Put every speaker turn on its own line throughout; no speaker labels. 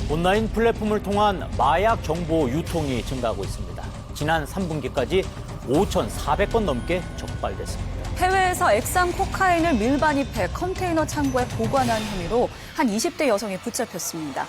온라인 플랫폼을 통한 마약 정보 유통이 증가하고 있습니다. 지난 3분기까지 5,400건 넘게 적발됐습니다.
해외에서 액상 코카인을 밀반입해 컨테이너 창고에 보관한 혐의로 한 20대 여성이 붙잡혔습니다.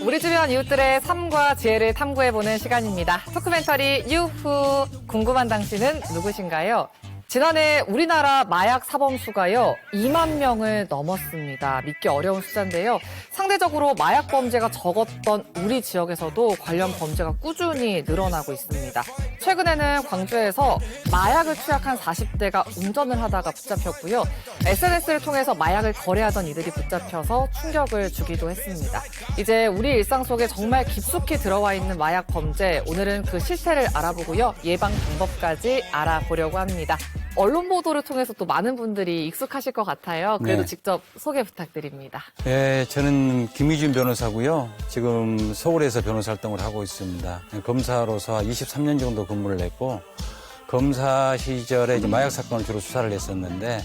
우리 주변 이웃들의 삶과 지혜를 탐구해보는 시간입니다. 토크멘터리 유후. 궁금한 당신은 누구신가요? 지난해 우리나라 마약 사범수가요 2만 명을 넘었습니다. 믿기 어려운 숫자인데요. 상대적으로 마약 범죄가 적었던 우리 지역에서도 관련 범죄가 꾸준히 늘어나고 있습니다. 최근에는 광주에서 마약을 투약한 40대가 운전을 하다가 붙잡혔고요. SNS를 통해서 마약을 거래하던 이들이 붙잡혀서 충격을 주기도 했습니다. 이제 우리 일상 속에 정말 깊숙이 들어와 있는 마약 범죄, 오늘은 그 실태를 알아보고요. 예방 방법까지 알아보려고 합니다. 언론 보도를 통해서 또 많은 분들이 익숙하실 것 같아요. 그래도
네.
직접 소개 부탁드립니다.
네, 저는 김희준 변호사고요. 지금 서울에서 변호사 활동을 하고 있습니다. 검사로서 23년 정도 근무를 했고, 검사 시절에 이제 마약 사건을 주로 수사를 했었는데,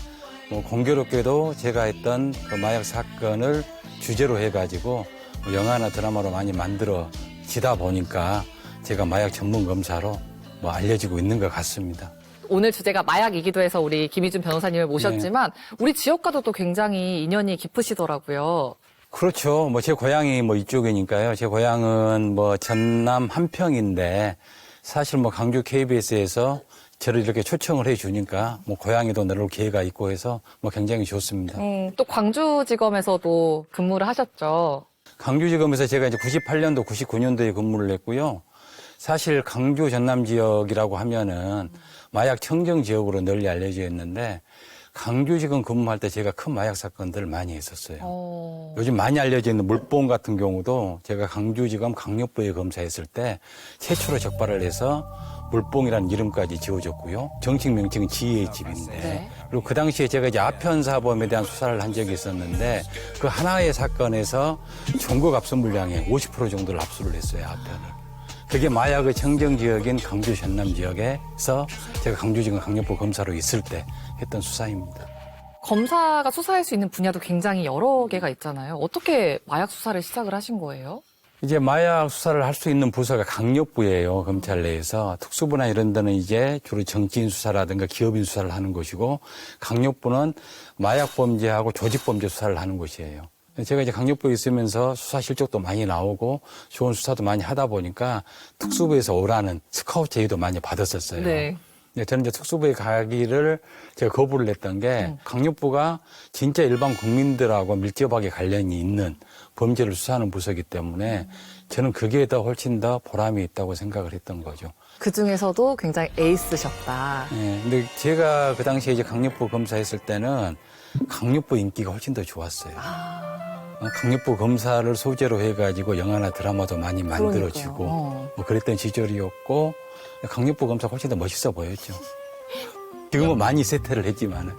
공교롭게도 제가 했던 그 마약 사건을 주제로 해가지고 영화나 드라마로 많이 만들어지다 보니까 제가 마약 전문 검사로 알려지고 있는 것 같습니다.
오늘 주제가 마약이기도 해서 우리 김희준 변호사님을 모셨지만 우리 지역과도 또 굉장히 인연이 깊으시더라고요.
그렇죠. 제 고향이 이쪽이니까요. 제 고향은 전남 한평인데 사실 광주 KBS에서 저를 이렇게 초청을 해주니까 고향에도 내려올 기회가 있고 해서 굉장히 좋습니다.
또 광주지검에서도 근무를 하셨죠.
광주지검에서 제가 이제 98년도, 99년도에 근무를 했고요. 사실 광주 전남 지역이라고 하면은 마약 청정 지역으로 널리 알려져 있는데 광주지검 근무할 때 제가 큰 마약 사건들을 많이 했었어요. 요즘 많이 알려져 있는 물뽕 같은 경우도 제가 광주지검 강력부에 검사했을 때 최초로 적발을 해서 물뽕이라는 이름까지 지어줬고요. 정식 명칭은 지혜의 집인데
네.
그리고 그 당시에 제가 이제 아편사범에 대한 수사를 한 적이 있었는데 그 하나의 사건에서 전국 압수 물량의 50% 정도를 압수를 했어요, 아편을. 그게 마약의 청정 지역인 광주 전남 지역에서 제가 광주지검 강력부 검사로 있을 때 했던 수사입니다.
검사가 수사할 수 있는 분야도 굉장히 여러 개가 있잖아요. 어떻게 마약 수사를 시작을 하신 거예요?
이제 마약 수사를 할 수 있는 부서가 강력부예요, 검찰 내에서. 특수부나 이런 데는 이제 주로 정치인 수사라든가 기업인 수사를 하는 것이고, 강력부는 마약 범죄하고 조직 범죄 수사를 하는 곳이에요. 제가 이제 강력부에 있으면서 수사 실적도 많이 나오고 좋은 수사도 많이 하다 보니까 특수부에서 오라는 스카우트 제의도 많이 받았었어요.
네.
저는 이제 특수부에 가기를 제가 거부를 했던 게 강력부가 진짜 일반 국민들하고 밀접하게 관련이 있는 범죄를 수사하는 부서이기 때문에 저는 그게 더 훨씬 더 보람이 있다고 생각을 했던 거죠.
그중에서도 굉장히 에이스셨다.
네, 근데 제가 그 당시에 이제 강력부 검사했을 때는 강력부 인기가 훨씬 더 좋았어요. 강력부 검사를 소재로 해가지고 영화나 드라마도 많이 만들어지고 그랬던 시절이었고 강력부 검사가 훨씬 더 멋있어 보였죠. 지금은 많이 세퇴를 했지만은.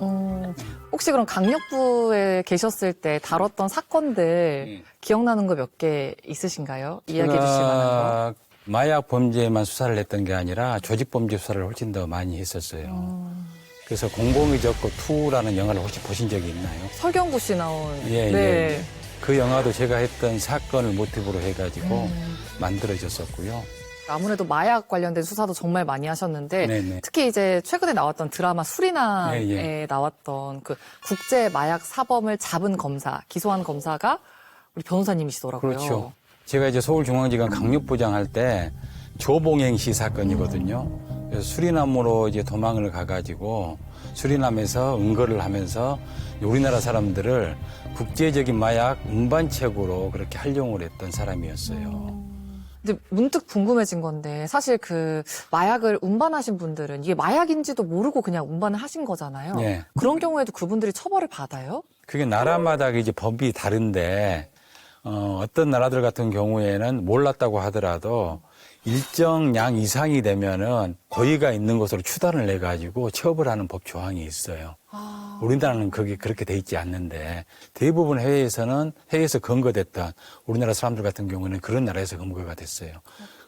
혹시 그럼 강력부에 계셨을 때 다뤘던 사건들 기억나는 거 몇 개 있으신가요? 이야기해 주실 만한 거.
마약 범죄만 수사를 했던 게 아니라 조직 범죄 수사를 훨씬 더 많이 했었어요. 그래서 공공의 적고 2라는 영화를 혹시 보신 적이 있나요?
설경구 씨 나온.
예,
네.
예. 그 영화도 제가 했던 사건을 모티브로 해가지고 만들어졌었고요.
아무래도 마약 관련된 수사도 정말 많이 하셨는데
네네.
특히 이제 최근에 나왔던 드라마 수리남에
예.
나왔던 그 국제 마약 사범을 잡은 검사, 기소한 검사가 우리 변호사님이시더라고요.
그렇죠. 제가 이제 서울중앙지검 강력부장 할 때 조봉행 씨 사건이거든요. 그래서 수리남으로 이제 도망을 가가지고 수리남에서 은거를 하면서 우리나라 사람들을 국제적인 마약 운반책으로 그렇게 활용을 했던 사람이었어요.
근데 문득 궁금해진 건데 사실 그 마약을 운반하신 분들은 이게 마약인지도 모르고 그냥 운반을 하신 거잖아요.
예.
그런 경우에도 그분들이 처벌을 받아요?
그게 나라마다 이제 법이 다른데 어떤 나라들 같은 경우에는 몰랐다고 하더라도 일정 양 이상이 되면은 고의가 있는 것으로 추단을 내 가지고 처벌하는 법 조항이 있어요. 우리나라는 그게 그렇게 돼 있지 않는데 대부분 해외에서 검거됐던 우리나라 사람들 같은 경우는 그런 나라에서 검거가 됐어요.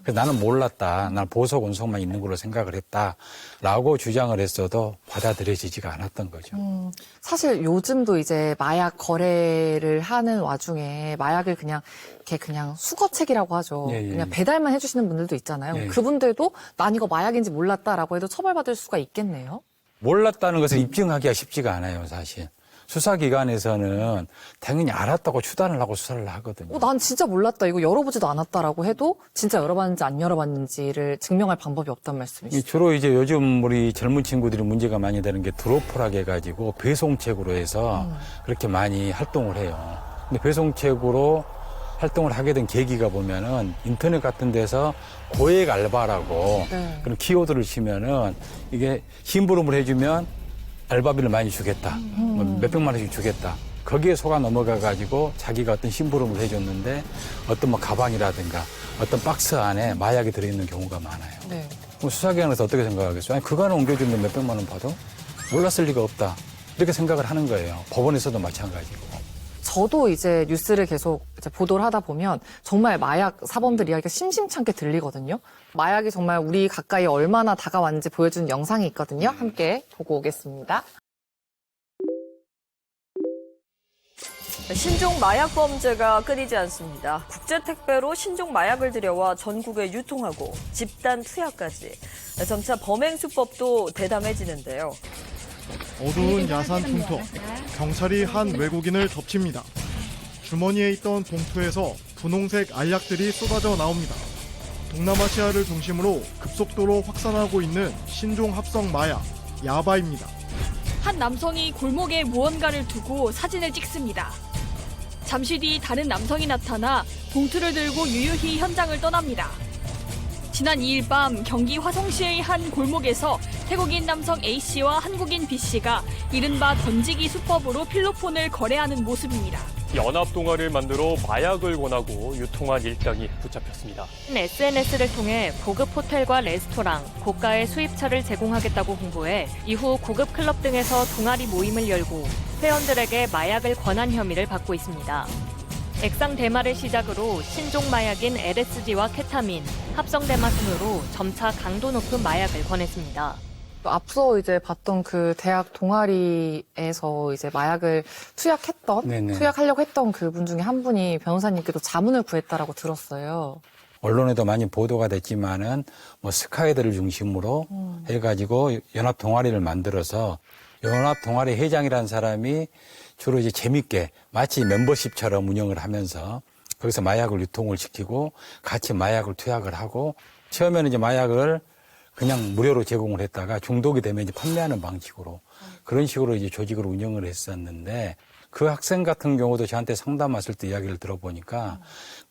그래서 나는 몰랐다. 난 보석 원석만 있는 걸로 생각을 했다라고 주장을 했어도 받아들여지지가 않았던 거죠.
사실 요즘도 이제 마약 거래를 하는 와중에 마약을 그냥 이렇게 그냥 수거책이라고 하죠.
예, 예.
그냥 배달만 해주시는 분들도 있잖아요.
예.
그분들도 난 이거 마약인지 몰랐다라고 해도 처벌받을 수가 있겠네요.
몰랐다는 것을 입증하기가 쉽지가 않아요, 사실. 수사기관에서는 당연히 알았다고 추단을 하고 수사를 하거든요.
난 진짜 몰랐다. 이거 열어보지도 않았다라고 해도 진짜 열어봤는지 안 열어봤는지를 증명할 방법이 없단 말씀이시죠.
주로 이제 요즘 우리 젊은 친구들이 문제가 많이 되는 게 드로퍼라고 해가지고 배송책으로 해서 그렇게 많이 활동을 해요. 근데 배송책으로 활동을 하게 된 계기가 보면은 인터넷 같은 데서 고액 알바라고
네.
그런 키워드를 치면은 이게 심부름을 해주면 알바비를 많이 주겠다. 뭐 몇백만 원씩 주겠다. 거기에 속아 넘어가가지고 자기가 어떤 심부름을 해줬는데 어떤 뭐 가방이라든가 어떤 박스 안에 마약이 들어있는 경우가 많아요.
네.
그럼 수사기관에서 어떻게 생각하겠어요? 아니, 그간에 옮겨주면 몇백만 원 받아? 몰랐을 리가 없다. 이렇게 생각을 하는 거예요. 법원에서도 마찬가지고.
저도 이제 뉴스를 계속 이제 보도를 하다 보면 정말 마약 사범들 이야기가 심심찮게 들리거든요. 마약이 정말 우리 가까이 얼마나 다가왔는지 보여주는 영상이 있거든요. 함께 보고 오겠습니다.
신종 마약 범죄가 끊이지 않습니다. 국제 택배로 신종 마약을 들여와 전국에 유통하고 집단 투약까지. 점차 범행 수법도 대담해지는데요.
어두운 야산 풍토, 경찰이 한 외국인을 덮칩니다. 주머니에 있던 봉투에서 분홍색 알약들이 쏟아져 나옵니다. 동남아시아를 중심으로 급속도로 확산하고 있는 신종 합성 마약, 야바입니다.
한 남성이 골목에 무언가를 두고 사진을 찍습니다. 잠시 뒤 다른 남성이 나타나 봉투를 들고 유유히 현장을 떠납니다. 지난 2일 밤 경기 화성시의 한 골목에서 태국인 남성 A씨와 한국인 B씨가 이른바 던지기 수법으로 필로폰을 거래하는 모습입니다.
연합동아를 만들어 마약을 권하고 유통한 일당이 붙잡혔습니다.
SNS를 통해 고급 호텔과 레스토랑, 고가의 수입차를 제공하겠다고 홍보해 이후 고급 클럽 등에서 동아리 모임을 열고 회원들에게 마약을 권한 혐의를 받고 있습니다. 액상 대마를 시작으로 신종 마약인 LSD와 케타민, 합성 대마 순으로 점차 강도 높은 마약을 권했습니다.
앞서 이제 봤던 그 대학 동아리에서 이제 마약을 투약하려고 했던 그분 중에 한 분이 변호사님께도 자문을 구했다라고 들었어요.
언론에도 많이 보도가 됐지만은 뭐 스카이들을 중심으로 해가지고 연합 동아리를 만들어서 연합 동아리 회장이라는 사람이 주로 이제 재밌게 마치 멤버십처럼 운영을 하면서 거기서 마약을 유통을 시키고 같이 마약을 투약을 하고 처음에는 이제 마약을 그냥 무료로 제공을 했다가 중독이 되면 이제 판매하는 방식으로 그런 식으로 이제 조직을 운영을 했었는데 그 학생 같은 경우도 저한테 상담 왔을 때 이야기를 들어보니까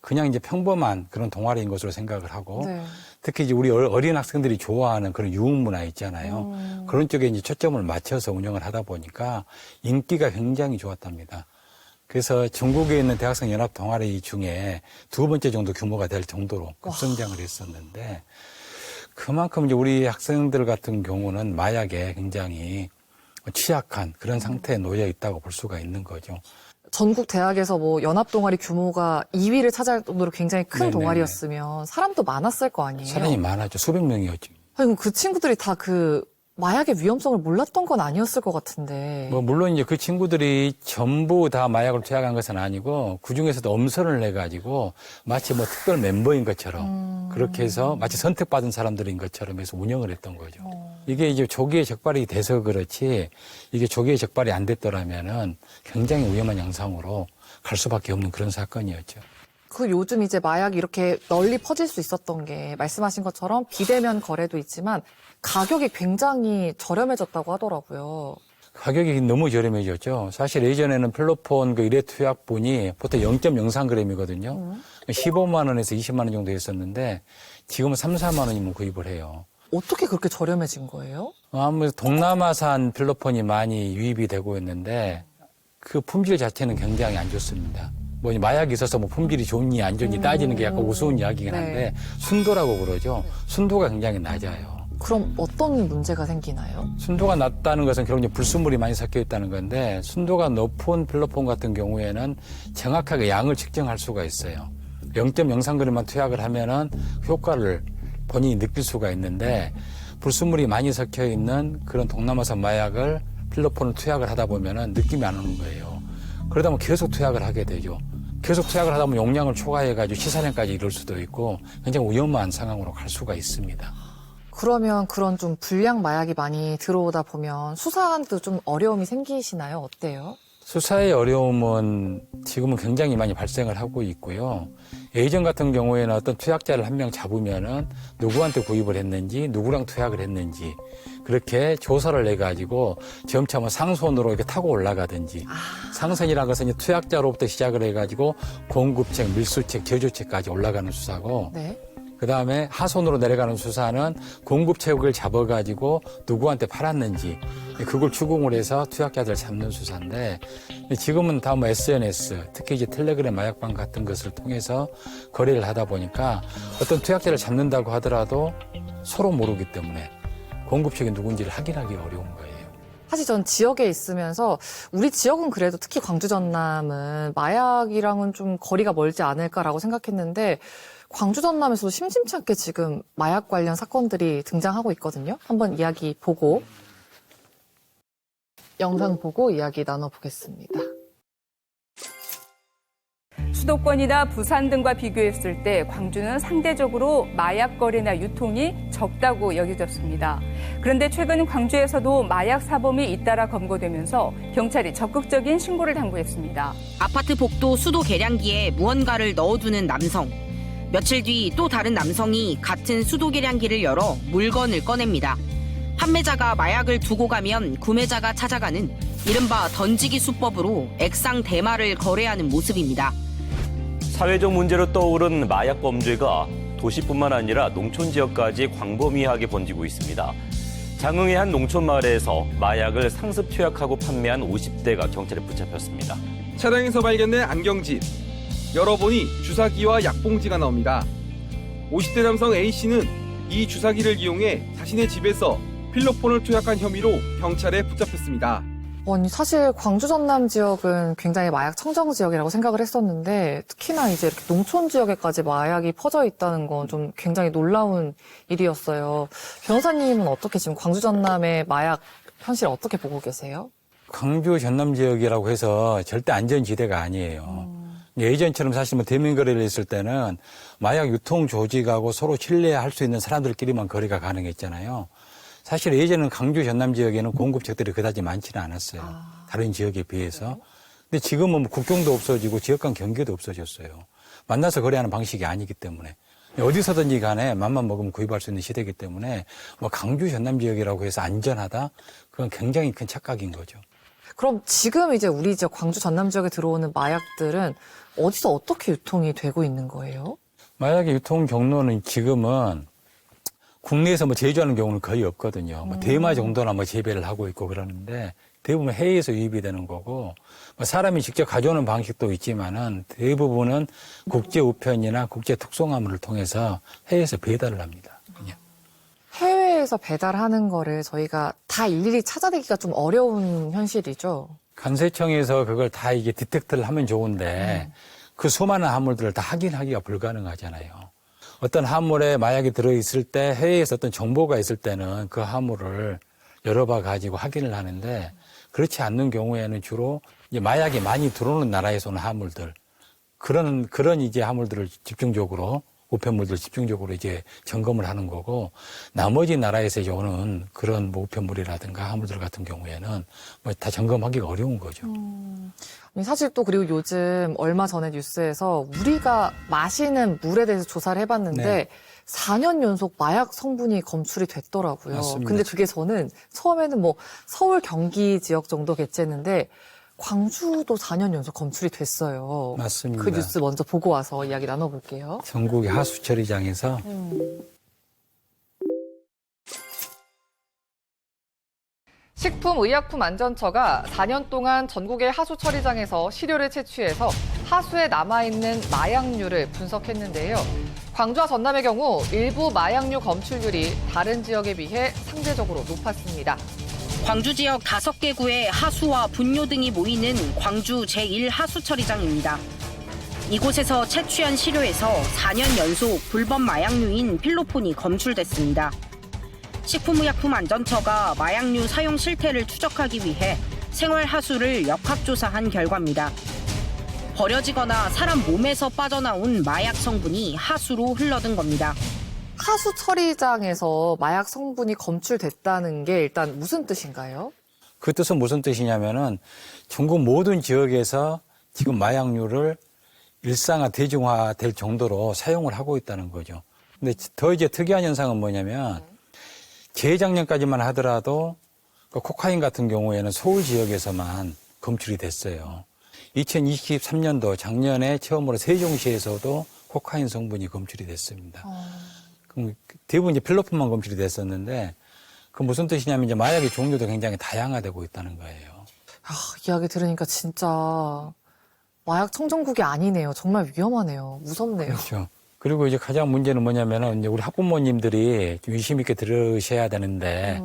그냥 이제 평범한 그런 동아리인 것으로 생각을 하고
네.
특히 이제 우리 어린 학생들이 좋아하는 그런 유흥 문화 있잖아요. 그런 쪽에 이제 초점을 맞춰서 운영을 하다 보니까 인기가 굉장히 좋았답니다. 그래서 전국에 있는 대학생 연합 동아리 중에 2번째 정도 규모가 될 정도로 급성장을 했었는데 그만큼 이제 우리 학생들 같은 경우는 마약에 굉장히 취약한 그런 상태에 놓여 있다고 볼 수가 있는 거죠.
전국 대학에서 뭐 연합 동아리 규모가 2위를 차지할 정도로 굉장히 큰
네네네.
동아리였으면 사람도 많았을 거 아니에요?
사람이 많았죠. 수백 명이었죠.
아니, 그럼 그 친구들이 다 그 마약의 위험성을 몰랐던 건 아니었을 것 같은데.
뭐 물론 이제 그 친구들이 전부 다 마약을 투약한 것은 아니고 그 중에서도 엄선을 해가지고 마치 뭐 특별 멤버인 것처럼 그렇게 해서 마치 선택받은 사람들인 것처럼 해서 운영을 했던 거죠. 이게 이제 조기에 적발이 돼서 그렇지 이게 조기에 적발이 안 됐더라면은 굉장히 위험한 양상으로 갈 수밖에 없는 그런 사건이었죠.
그 요즘 이제 마약이 이렇게 널리 퍼질 수 있었던 게 말씀하신 것처럼 비대면 거래도 있지만 가격이 굉장히 저렴해졌다고 하더라고요.
가격이 너무 저렴해졌죠. 사실 예전에는 필로폰 그 일회 투약분이 보통 0.03g이거든요. 15만 원에서 20만 원 정도 했었는데 지금은 3, 4만 원이면 구입을 해요.
어떻게 그렇게 저렴해진 거예요?
아무래도 동남아산 필로폰이 많이 유입이 되고 있는데 그 품질 자체는 굉장히 안 좋습니다. 뭐 마약이 있어서 뭐 품질이 좋니 안 좋니 따지는 게 약간 우스운 이야기긴 한데 순도라고 그러죠. 순도가 굉장히 낮아요.
그럼 어떤 문제가 생기나요?
순도가 낮다는 것은 결국 이제 불순물이 많이 섞여 있다는 건데 순도가 높은 필로폰 같은 경우에는 정확하게 양을 측정할 수가 있어요. 0.03g만 투약을 하면은 효과를 본인이 느낄 수가 있는데 불순물이 많이 섞여 있는 그런 동남아산 마약을 필로폰을 투약을 하다 보면은 느낌이 안 오는 거예요. 그러다 보면 계속 투약을 하게 되죠. 계속 투약을 하다 보면 용량을 초과해가지고 치사량까지 이룰 수도 있고 굉장히 위험한 상황으로 갈 수가 있습니다.
그러면 그런 좀 불량 마약이 많이 들어오다 보면 수사도 좀 어려움이 생기시나요? 어때요?
수사의 어려움은 지금은 굉장히 많이 발생을 하고 있고요. 예전 같은 경우에는 어떤 투약자를 한 명 잡으면은 누구한테 구입을 했는지, 누구랑 투약을 했는지, 그렇게 조사를 해가지고 점차 뭐 상선으로 이렇게 타고 올라가든지, 상선이라는 것은 이제 투약자로부터 시작을 해가지고 공급책, 밀수책, 제조책까지 올라가는 수사고,
네.
그 다음에 하선으로 내려가는 수사는 공급책을 잡아가지고 누구한테 팔았는지 그걸 추궁을 해서 투약자들 잡는 수사인데 지금은 다 뭐 SNS, 특히 이제 텔레그램 마약방 같은 것을 통해서 거래를 하다 보니까 어떤 투약자를 잡는다고 하더라도 서로 모르기 때문에 공급책이 누군지를 확인하기 어려운 거예요.
사실 전 지역에 있으면서 우리 지역은 그래도 특히 광주 전남은 마약이랑은 좀 거리가 멀지 않을까라고 생각했는데 광주 전남에서도 심심치 않게 지금 마약 관련 사건들이 등장하고 있거든요. 한번 이야기 보고 영상 보고 이야기 나눠보겠습니다.
수도권이나 부산 등과 비교했을 때 광주는 상대적으로 마약 거래나 유통이 적다고 여겨졌습니다. 그런데 최근 광주에서도 마약 사범이 잇따라 검거되면서 경찰이 적극적인 신고를 당부했습니다.
아파트 복도 수도 계량기에 무언가를 넣어두는 남성. 며칠 뒤 또 다른 남성이 같은 수도 계량기를 열어 물건을 꺼냅니다. 판매자가 마약을 두고 가면 구매자가 찾아가는 이른바 던지기 수법으로 액상 대마를 거래하는 모습입니다.
사회적 문제로 떠오른 마약 범죄가 도시뿐만 아니라 농촌 지역까지 광범위하게 번지고 있습니다. 장흥의 한 농촌 마을에서 마약을 상습 투약하고 판매한 50대가 경찰에 붙잡혔습니다.
차량에서 발견된 안경집. 열어보니 주사기와 약봉지가 나옵니다. 50대 남성 A씨는 이 주사기를 이용해 자신의 집에서 필로폰을 투약한 혐의로 경찰에 붙잡혔습니다.
아니, 사실 광주 전남 지역은 굉장히 마약 청정 지역이라고 생각을 했었는데 특히나 이제 이렇게 농촌 지역에까지 마약이 퍼져 있다는 건 좀 굉장히 놀라운 일이었어요. 변호사님은 어떻게 지금 광주 전남의 마약 현실 어떻게 보고 계세요?
광주 전남 지역이라고 해서 절대 안전지대가 아니에요. 예전처럼 사실 뭐 대면 거래를 했을 때는 마약 유통 조직하고 서로 신뢰할 수 있는 사람들끼리만 거래가 가능했잖아요. 사실 예전에는 광주 전남 지역에는 공급책들이 그다지 많지는 않았어요. 다른 지역에 비해서. 근데 지금은 뭐 국경도 없어지고 지역 간 경계도 없어졌어요. 만나서 거래하는 방식이 아니기 때문에. 어디서든지 간에 맘만 먹으면 구입할 수 있는 시대이기 때문에 뭐 광주 전남 지역이라고 해서 안전하다? 그건 굉장히 큰 착각인 거죠.
그럼 지금 이제 우리 지역 광주 전남 지역에 들어오는 마약들은 어디서 어떻게 유통이 되고 있는 거예요?
마약의 유통 경로는 지금은 국내에서 뭐 제조하는 경우는 거의 없거든요. 뭐 대마 정도나 뭐 재배를 하고 있고 그러는데 대부분 해외에서 유입이 되는 거고 뭐 사람이 직접 가져오는 방식도 있지만은 대부분은 국제 우편이나 국제 특송화물을 통해서 해외에서 배달을 합니다. 그냥.
해외에서 배달하는 거를 저희가 다 일일이 찾아내기가 좀 어려운 현실이죠.
관세청에서 그걸 다 이게 디텍트를 하면 좋은데 그 수많은 화물들을 다 확인하기가 불가능하잖아요. 어떤 화물에 마약이 들어있을 때 해외에서 어떤 정보가 있을 때는 그 화물을 열어봐 가지고 확인을 하는데 그렇지 않는 경우에는 주로 이제 마약이 많이 들어오는 나라에서 오는 화물들 그런 이제 화물들을 집중적으로 우편물들 집중적으로 이제 점검을 하는 거고, 나머지 나라에서 이제 오는 그런 뭐 우편물이라든가 화물들 같은 경우에는 뭐 다 점검하기가 어려운 거죠.
사실 또 그리고 요즘 얼마 전에 뉴스에서 우리가 마시는 물에 대해서 조사를 해봤는데
네.
4년 연속 마약 성분이 검출이 됐더라고요.
맞습니다.
근데 그게 저는 처음에는 뭐 서울 경기 지역 정도겠지는데 광주도 4년 연속 검출이 됐어요.
맞습니다.
그 뉴스 먼저 보고 와서 이야기 나눠볼게요.
전국의 하수 처리장에서
식품의약품안전처가 4년 동안 전국의 하수 처리장에서 시료를 채취해서 하수에 남아있는 마약류를 분석했는데요. 광주와 전남의 경우 일부 마약류 검출률이 다른 지역에 비해 상대적으로 높았습니다.
광주 지역 5개 구의 하수와 분뇨 등이 모이는 광주 제1하수처리장입니다. 이곳에서 채취한 시료에서 4년 연속 불법 마약류인 필로폰이 검출됐습니다. 식품의약품안전처가 마약류 사용 실태를 추적하기 위해 생활하수를 역학조사한 결과입니다. 버려지거나 사람 몸에서 빠져나온 마약 성분이 하수로 흘러든 겁니다.
하수 처리장에서 마약 성분이 검출됐다는 게 일단 무슨 뜻인가요?
그 뜻은 무슨 뜻이냐면은 전국 모든 지역에서 지금 마약류를 일상화, 대중화 될 정도로 사용을 하고 있다는 거죠. 근데 더 이제 특이한 현상은 뭐냐면 재작년까지만 하더라도 그 코카인 같은 경우에는 서울 지역에서만 검출이 됐어요. 2023년도 작년에 처음으로 세종시에서도 코카인 성분이 검출이 됐습니다. 그럼 대부분 이제 필로폰만 검출이 됐었는데 그 무슨 뜻이냐면 이제 마약의 종류도 굉장히 다양화되고 있다는 거예요.
이야기 들으니까 진짜 마약 청정국이 아니네요. 정말 위험하네요. 무섭네요.
그렇죠. 그리고 이제 가장 문제는 뭐냐면은 이제 우리 학부모님들이 좀 유심 있게 들으셔야 되는데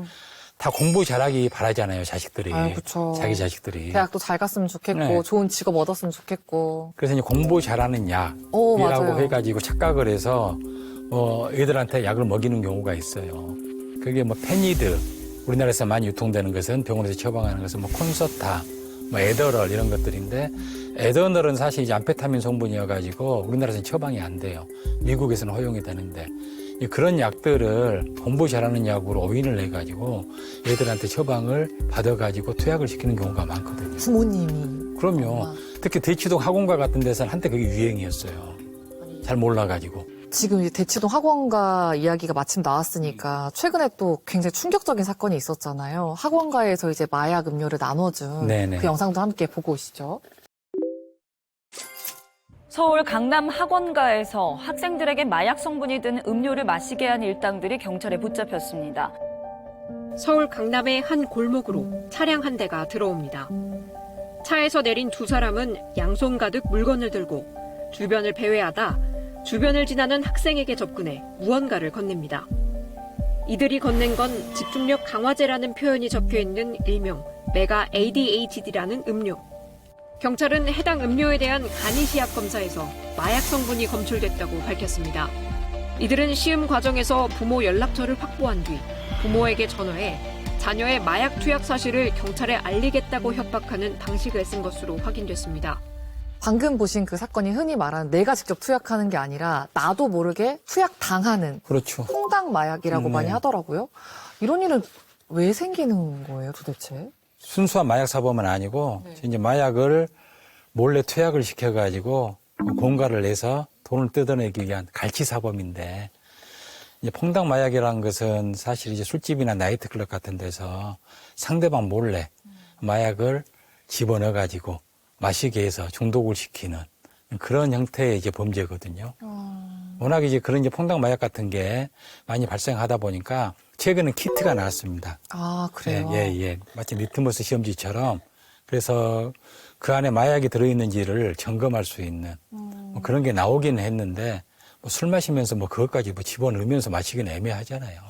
다 공부 잘하기 바라잖아요, 자식들이.
그렇죠.
자기 자식들이.
대학도 잘 갔으면 좋겠고
네.
좋은 직업 얻었으면 좋겠고.
그래서 이제 공부 잘하는 약이라고
맞아요.
해가지고 착각을 해서 애들한테 약을 먹이는 경우가 있어요. 그게 뭐 페니드, 우리나라에서 많이 유통되는 것은 병원에서 처방하는 것은 뭐 콘서타, 뭐 에더럴 이런 것들인데 에더럴은 사실 이제 암페타민 성분이어가지고 우리나라에서는 처방이 안 돼요. 미국에서는 허용이 되는데 그런 약들을 공부 잘하는 약으로 오인을 해가지고 애들한테 처방을 받아가지고 투약을 시키는 경우가 많거든요.
부모님이.
그럼요. 특히 대치동 학원가 같은 데서는 한때 그게 유행이었어요. 잘 몰라가지고.
지금 이제 대치동 학원가 이야기가 마침 나왔으니까 최근에 또 굉장히 충격적인 사건이 있었잖아요. 학원가에서 이제 마약 음료를 나눠준
네네.
그 영상도 함께 보고 오시죠.
서울 강남 학원가에서 학생들에게 마약 성분이 든 음료를 마시게 한 일당들이 경찰에 붙잡혔습니다.
서울 강남의 한 골목으로 차량 한 대가 들어옵니다. 차에서 내린 두 사람은 양손 가득 물건을 들고 주변을 배회하다 주변을 지나는 학생에게 접근해 무언가를 건넵니다. 이들이 건넨 건 집중력 강화제라는 표현이 적혀있는 일명 메가 ADHD라는 음료. 경찰은 해당 음료에 대한 간이시약 검사에서 마약 성분이 검출됐다고 밝혔습니다. 이들은 시음 과정에서 부모 연락처를 확보한 뒤 부모에게 전화해 자녀의 마약 투약 사실을 경찰에 알리겠다고 협박하는 방식을 쓴 것으로 확인됐습니다.
방금 보신 그 사건이 흔히 말하는 내가 직접 투약하는 게 아니라 나도 모르게 투약당하는
그렇죠.
퐁당 마약이라고 많이 하더라고요. 이런 일은 왜 생기는 거예요, 도대체?
순수한 마약 사범은 아니고 이제 마약을 몰래 투약을 시켜가지고 공가를 내서 돈을 뜯어내기 위한 갈치 사범인데 이제 퐁당 마약이라는 것은 사실 이제 술집이나 나이트클럽 같은 데서 상대방 몰래 마약을 집어넣어가지고 마시게 해서 중독을 시키는 그런 형태의 이제 범죄거든요. 워낙 이제 그런 이제 퐁당 마약 같은 게 많이 발생하다 보니까 최근에 키트가 나왔습니다.
아, 그래요?
예. 마치 리트머스 시험지처럼 그래서 그 안에 마약이 들어있는지를 점검할 수 있는 뭐 그런 게 나오기는 했는데 뭐 술 마시면서 뭐 그것까지 뭐 집어넣으면서 마시기는 애매하잖아요.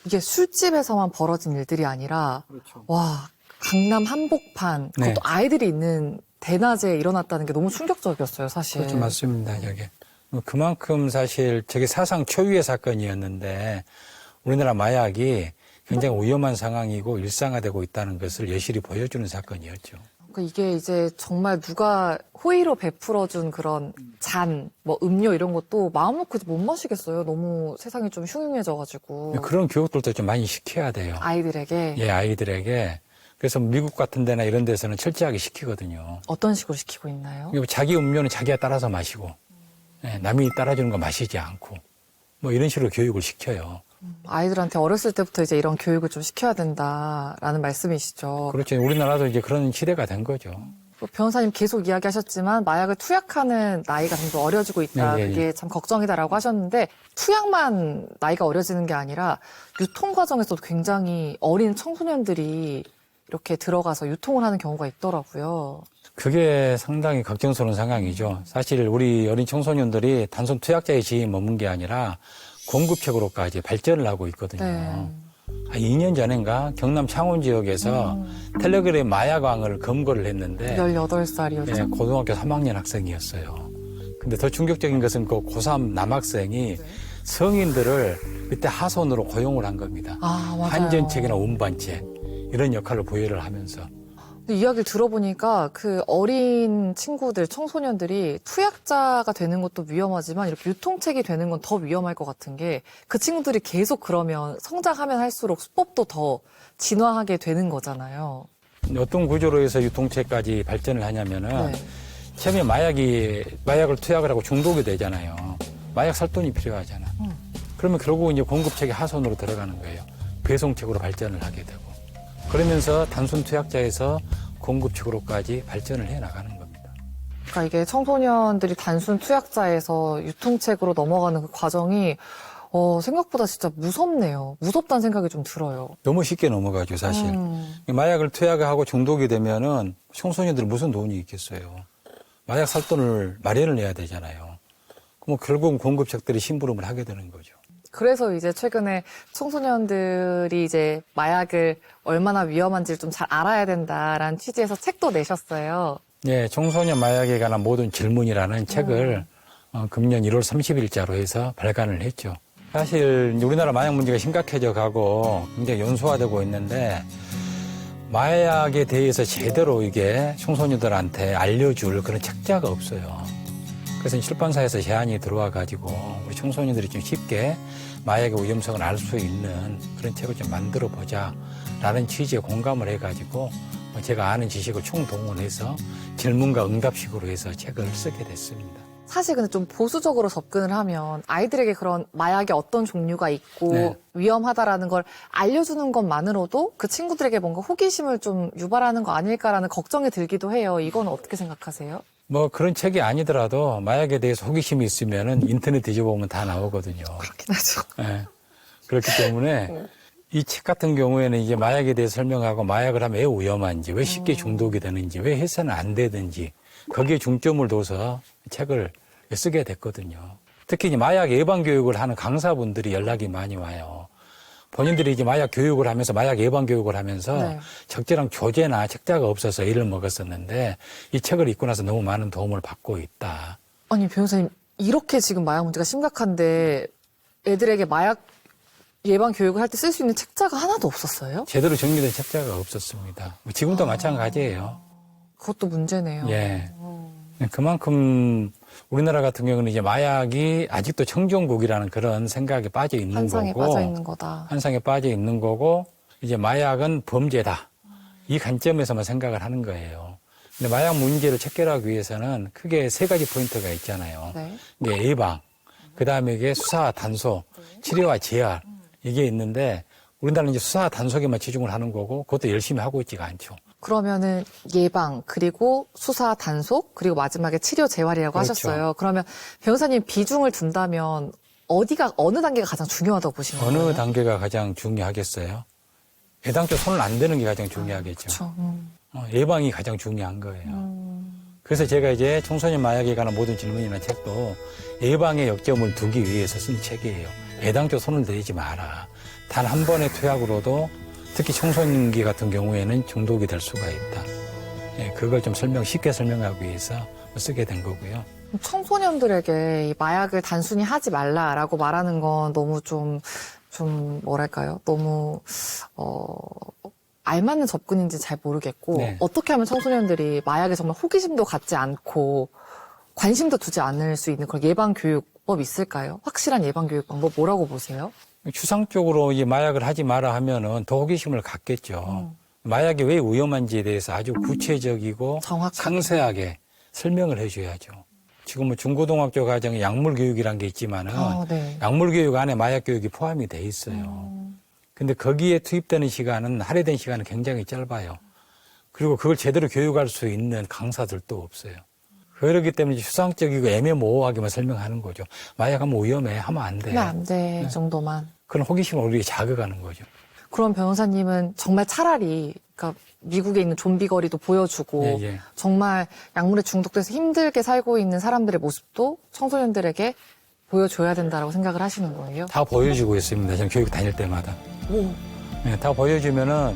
이게 술집에서만 벌어진 일들이 아니라 와, 강남 한복판 그것도 아이들이 있는 대낮에 일어났다는 게 너무 충격적이었어요, 사실.
그렇죠, 맞습니다, 저게. 그만큼 사실 저게 사상 초유의 사건이었는데 우리나라 마약이 굉장히 위험한 상황이고 일상화되고 있다는 것을 여실히 보여주는 사건이었죠.
이게 이제 정말 누가 호의로 베풀어준 그런 잔, 뭐 음료 이런 것도 마음 놓고 못 마시겠어요. 너무 세상이 좀 흉흉해져가지고.
그런 교육들도 좀 많이 시켜야 돼요.
아이들에게?
예, 아이들에게. 그래서 미국 같은 데나 이런 데서는 철저하게 시키거든요.
어떤 식으로 시키고 있나요?
자기 음료는 자기가 따라서 마시고, 예, 남이 따라주는 거 마시지 않고, 뭐 이런 식으로 교육을 시켜요.
아이들한테 어렸을 때부터 이제 이런 교육을 좀 시켜야 된다라는 말씀이시죠.
그렇죠. 우리나라도 이제 그런 시대가 된 거죠.
변호사님 계속 이야기하셨지만 마약을 투약하는 나이가 점점 어려지고 있다.
네, 네,
그게 참 걱정이다라고 하셨는데 투약만 나이가 어려지는 게 아니라 유통 과정에서도 굉장히 어린 청소년들이 이렇게 들어가서 유통을 하는 경우가 있더라고요.
그게 상당히 걱정스러운 상황이죠. 사실 우리 어린 청소년들이 단순 투약자의 지위에 머문 게 아니라 공급책으로까지 발전을 하고 있거든요.
네.
2년 전인가 경남 창원 지역에서 텔레그램 마약왕을 검거를 했는데
18살이었죠.
네, 고등학교 3학년 학생이었어요. 근데 더 충격적인 것은 그 고3 남학생이 성인들을 그때 하선으로 고용을 한 겁니다.
아, 맞아요.
한전책이나 운반책 이런 역할을 부여를 하면서
이야기를 들어보니까 그 어린 친구들, 청소년들이 투약자가 되는 것도 위험하지만 이렇게 유통책이 되는 건 더 위험할 것 같은 게 그 친구들이 계속 그러면 성장하면 할수록 수법도 더 진화하게 되는 거잖아요.
어떤 구조로 해서 유통책까지 발전을 하냐면은
네.
처음에 마약을 투약을 하고 중독이 되잖아요. 마약 살 돈이 필요하잖아. 그러면 결국 이제 공급책이 하선으로 들어가는 거예요. 배송책으로 발전을 하게 되고. 그러면서 단순 투약자에서 공급책으로까지 발전을 해 나가는 겁니다.
그러니까 이게 청소년들이 단순 투약자에서 유통책으로 넘어가는 그 과정이 생각보다 진짜 무섭네요. 무섭다는 생각이 좀 들어요.
너무 쉽게 넘어가죠, 사실. 마약을 투약하고 중독이 되면은 청소년들 무슨 돈이 있겠어요. 마약 살 돈을 마련을 해야 되잖아요. 그럼 결국은 공급책들이 심부름을 하게 되는 거죠.
그래서 이제 최근에 청소년들이 이제 마약을 얼마나 위험한지를 좀 잘 알아야 된다라는 취지에서 책도 내셨어요.
네, 청소년 마약에 관한 모든 질문이라는 책을 금년 1월 30일자로 해서 발간을 했죠. 사실 우리나라 마약 문제가 심각해져 가고 굉장히 연소화되고 있는데 마약에 대해서 제대로 이게 청소년들한테 알려줄 그런 책자가 없어요. 그래서 출판사에서 제안이 들어와 가지고 우리 청소년들이 좀 쉽게 마약의 위험성을 알 수 있는 그런 책을 좀 만들어 보자라는 취지에 공감을 해가지고 제가 아는 지식을 총동원해서 질문과 응답식으로 해서 책을 쓰게 됐습니다.
사실 근데 좀 보수적으로 접근을 하면 아이들에게 그런 마약의 어떤 종류가 있고
네.
위험하다라는 걸 알려주는 것만으로도 그 친구들에게 뭔가 호기심을 좀 유발하는 거 아닐까라는 걱정이 들기도 해요. 이건 어떻게 생각하세요?
뭐 그런 책이 아니더라도 마약에 대해서 호기심이 있으면은 인터넷 뒤져보면 다 나오거든요.
그렇긴 하죠.
네. 그렇기 때문에 이 책 같은 경우에는 이제 마약에 대해서 설명하고 마약을 하면 왜 위험한지, 왜 쉽게 중독이 되는지, 왜 해서는 안 되든지 거기에 중점을 둬서 책을 쓰게 됐거든요. 특히 이제 마약 예방 교육을 하는 강사분들이 연락이 많이 와요. 본인들이 이제 마약 교육을 하면서 마약 예방 교육을 하면서
네.
적절한 교재나 책자가 없어서 애를 먹었었는데 이 책을 읽고 나서 너무 많은 도움을 받고 있다.
아니 변호사님 이렇게 지금 마약 문제가 심각한데 애들에게 마약 예방 교육을 할 때 쓸 수 있는 책자가 하나도 없었어요?
제대로 정리된 책자가 없었습니다. 지금도 마찬가지예요.
그것도 문제네요.
예. 그만큼 우리나라 같은 경우는 이제 마약이 아직도 청정국이라는 그런 생각에 빠져 있는
환상에
거고.
빠져 있는 거다.
환상에 빠져 있는 거고, 이제 마약은 범죄다. 이 관점에서만 생각을 하는 거예요. 근데 마약 문제를 척결하기 위해서는 크게 세 가지 포인트가 있잖아요.
네.
이게 예방, 그 다음에 이게 수사 단속, 치료와 재활, 이게 있는데, 우리나라는 이제 수사 단속에만 치중을 하는 거고, 그것도 열심히 하고 있지가 않죠.
그러면은 예방 그리고 수사 단속 그리고 마지막에 치료 재활이라고
그렇죠.
하셨어요. 그러면 변호사님 비중을 둔다면 어느 단계가 가장 중요하다고 보시는 거예요?
어느 단계가 가장 중요하겠어요? 애당초 손을 안 대는 게 가장 중요하겠죠.
그렇죠.
예방이 가장 중요한 거예요. 그래서 제가 이제 청소년 마약에 관한 모든 질문이나 책도 예방의 역점을 두기 위해서 쓴 책이에요. 애당초 손을 대지 마라. 단 한 번의 투약으로도 특히 청소년기 같은 경우에는 중독이 될 수가 있다. 예, 그걸 좀 쉽게 설명하기 위해서 쓰게 된 거고요.
청소년들에게 이 마약을 단순히 하지 말라라고 말하는 건 너무 좀 뭐랄까요? 너무 알맞는 접근인지 잘 모르겠고
네.
어떻게 하면 청소년들이 마약에 정말 호기심도 갖지 않고 관심도 두지 않을 수 있는 그런 예방교육법이 있을까요? 확실한 예방교육 방법 뭐라고 보세요?
추상적으로 이 마약을 하지 마라 하면은 더 호기심을 갖겠죠. 마약이 왜 위험한지에 대해서 아주 구체적이고 상세하게 설명을 해줘야죠. 지금 뭐 중고등학교 과정에 약물 교육이라는 게 있지만은
네.
약물 교육 안에 마약 교육이 포함이 돼 있어요. 근데 거기에 투입되는 시간은 할애된 시간은 굉장히 짧아요. 그리고 그걸 제대로 교육할 수 있는 강사들도 없어요. 그렇기 때문에 추상적이고 애매모호하게만 설명하는 거죠. 마약하면 위험해, 하면 안 돼.
하면 안 돼, 이 정도만.
그런 호기심을 우리가 자극하는 거죠.
그럼 변호사님은 정말 차라리 그러니까 미국에 있는 좀비 거리도 보여주고
예.
정말 약물에 중독돼서 힘들게 살고 있는 사람들의 모습도 청소년들에게 보여줘야 된다라고 생각을 하시는 거예요?
다 보여주고 있습니다. 저는 교육 다닐 때마다. 네, 다 보여주면은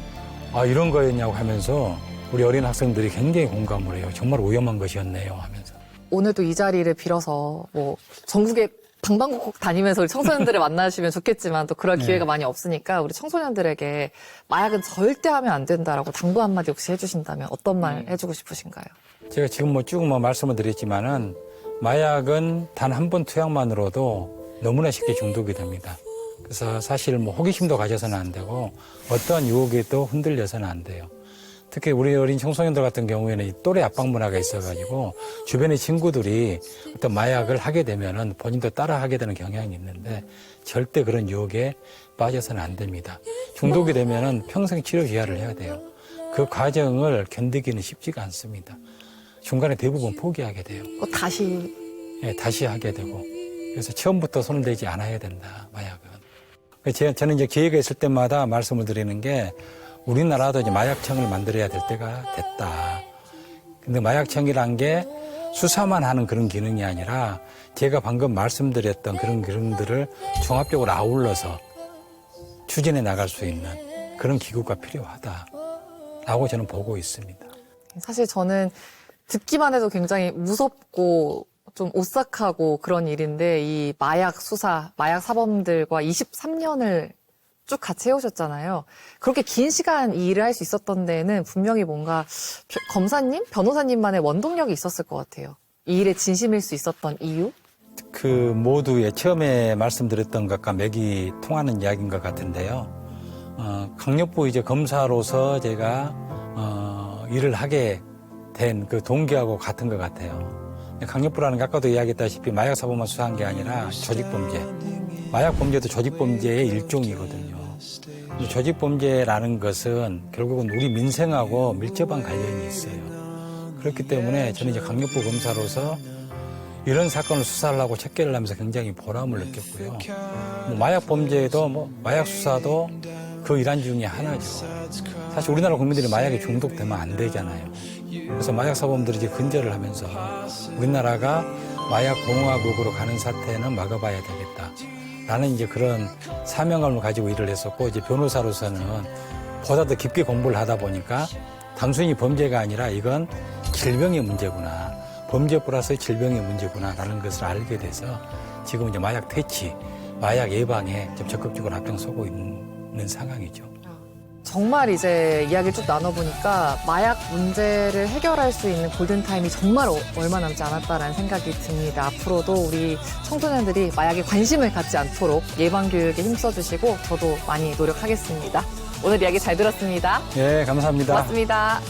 아 이런 거였냐고 하면서 우리 어린 학생들이 굉장히 공감을 해요. 정말 위험한 것이었네요 하면서.
오늘도 이 자리를 빌어서 뭐 전국에 방방곡곡 다니면서 우리 청소년들을 만나시면 좋겠지만 또 그럴 기회가 많이 없으니까 우리 청소년들에게 마약은 절대 하면 안 된다라고 당부 한마디 혹시 해주신다면 어떤 말 해주고 싶으신가요?
제가 지금 쭉 말씀을 드렸지만은 마약은 단 한 번 투약만으로도 너무나 쉽게 중독이 됩니다. 그래서 사실 뭐 호기심도 가져서는 안 되고 어떠한 유혹에도 흔들려서는 안 돼요. 특히 우리 어린 청소년들 같은 경우에는 이 또래 압박 문화가 있어가지고 주변의 친구들이 어떤 마약을 하게 되면은 본인도 따라 하게 되는 경향이 있는데 절대 그런 유혹에 빠져서는 안 됩니다. 중독이 되면은 평생 치료 기하를 해야 돼요. 그 과정을 견디기는 쉽지가 않습니다. 중간에 대부분 포기하게 돼요.
다시?
네, 다시 하게 되고. 그래서 처음부터 손을 대지 않아야 된다, 마약은. 저는 이제 기회가 있을 때마다 말씀을 드리는 게 우리나라도 이제 마약청을 만들어야 될 때가 됐다. 근데 마약청이란 게 수사만 하는 그런 기능이 아니라 제가 방금 말씀드렸던 그런 기능들을 종합적으로 아울러서 추진해 나갈 수 있는 그런 기구가 필요하다라고 저는 보고 있습니다.
사실 저는 듣기만 해도 굉장히 무섭고 좀 오싹하고 그런 일인데 이 마약 수사, 마약 사범들과 23년을 쭉 같이 해오셨잖아요. 그렇게 긴 시간 이 일을 할 수 있었던 데는 분명히 뭔가 검사님, 변호사님만의 원동력이 있었을 것 같아요. 이 일에 진심일 수 있었던 이유?
그 모두의 처음에 말씀드렸던 것과 맥이 통하는 이야기인 것 같은데요. 강력부 이제 검사로서 제가 일을 하게 된 그 동기하고 같은 것 같아요. 강력부라는 게 아까도 이야기했다시피 마약 사범만 수사한 게 아니라 조직범죄. 마약 범죄도 조직범죄의 일종이거든요. 조직범죄라는 것은 결국은 우리 민생하고 밀접한 관련이 있어요. 그렇기 때문에 저는 이제 강력부 검사로서 이런 사건을 수사를 하고 체계를 하면서 굉장히 보람을 느꼈고요. 마약 범죄도 마약 수사도 그 일환 중에 하나죠. 사실 우리나라 국민들이 마약에 중독되면 안 되잖아요. 그래서 마약 사범들이 이제 근절을 하면서 우리나라가 마약 공화국으로 가는 사태는 막아봐야 되겠다. 라는 이제 그런 사명감을 가지고 일을 했었고, 이제 변호사로서는 보다 더 깊게 공부를 하다 보니까 단순히 범죄가 아니라 이건 질병의 문제구나. 범죄 플러스 질병의 문제구나라는 것을 알게 돼서 지금 이제 마약 퇴치, 마약 예방에 좀 적극적으로 앞장서고 있는 상황이죠.
정말 이제 이야기를 쭉 나눠보니까 마약 문제를 해결할 수 있는 골든타임이 정말 얼마 남지 않았다라는 생각이 듭니다. 앞으로도 우리 청소년들이 마약에 관심을 갖지 않도록 예방교육에 힘써주시고 저도 많이 노력하겠습니다. 오늘 이야기 잘 들었습니다.
네, 감사합니다.
고맙습니다.